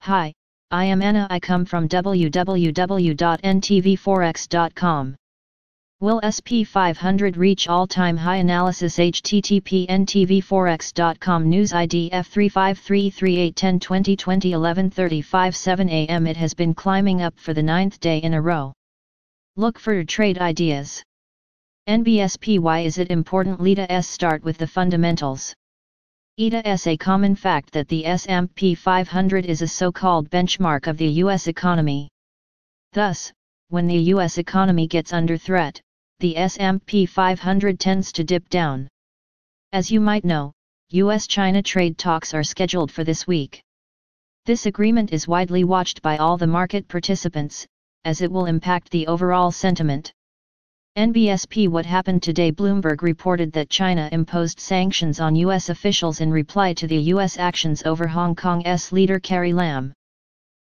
Hi, I am Anna. I come from www.ntvforex.com. Will SP500 reach all-time high? Analysis. http ntvforex.com News ID F3533810 2020 11:35 7 am. It has been climbing up for the 9th day in a row. Look for trade ideas. NBSP. Why is it important? Letâ S. Start with the fundamentals. Letâ S. A common fact that the S&amp 500 is a so-called benchmark of the U.S. economy. Thus, when the U.S. economy gets under threat, the S&amp 500 tends to dip down. As you might know, U.S.-China trade talks are scheduled for this week. This agreement is widely watched by all the market participants, as it will impact the overall sentiment. NBSP. What happened today? Bloomberg reported that China imposed sanctions on U.S. officials in reply to the U.S. actions over Hong Kong's leader Carrie Lam.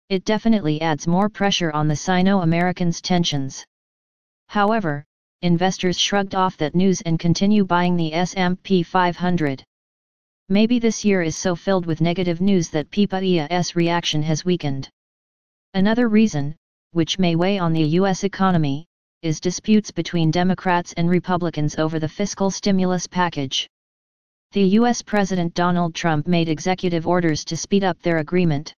It definitely adds more pressure on the Sino-Americans tensions. However, investors shrugged off that news and continue buying the S&amp 500. Maybe this year is so filled with negative news that PPA's reaction has weakened. Another reason, which may weigh on the U.S. economy, is disputes between Democrats and Republicans over the fiscal stimulus package. The U.S. President Donald Trump made executive orders to speed up their agreement.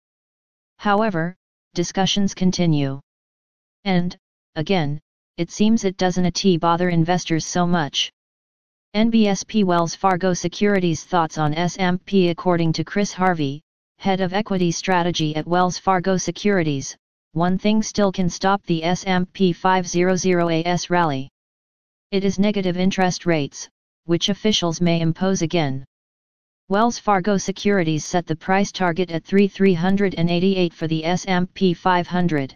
However, discussions continue. And, again, it seems it doesn't bother investors so much. NBSP. Wells Fargo Securities thoughts on S&amp. According to Chris Harvey, head of equity strategy at Wells Fargo Securities, one thing still can stop the S&amp 500's rally. It is negative interest rates, which officials may impose again. Wells Fargo Securities set the price target at $388 for the S&amp 500.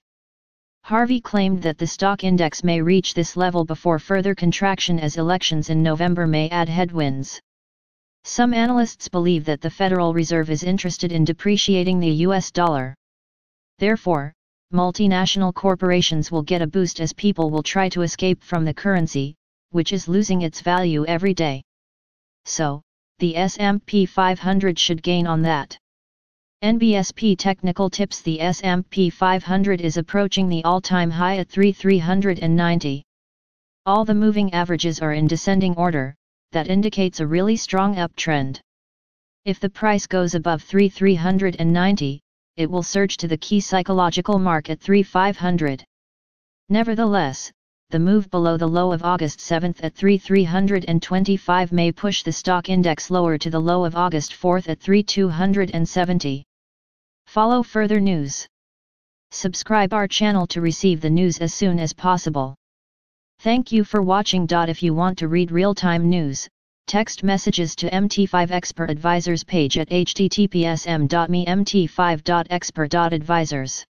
Harvey claimed that the stock index may reach this level before further contraction as elections in November may add headwinds. Some analysts believe that the Federal Reserve is interested in depreciating the US dollar. Therefore, multinational corporations will get a boost as people will try to escape from the currency, which is losing its value every day. So, the S&amp 500 should gain on that. NBSP technical tips. The S&amp 500 is approaching the all-time high at 390. All the moving averages are in descending order, that indicates a really strong uptrend. If the price goes above 390, it will surge to the key psychological mark at 3,500. Nevertheless, the move below the low of August 7 at 3,325 may push the stock index lower to the low of August 4 at 3,270. Follow further news. Subscribe our channel to receive the news as soon as possible. Thank you for watching. If you want to read real-time news, text messages to MT5 Expert Advisors page at https://m.me/mt5.expert.advisors.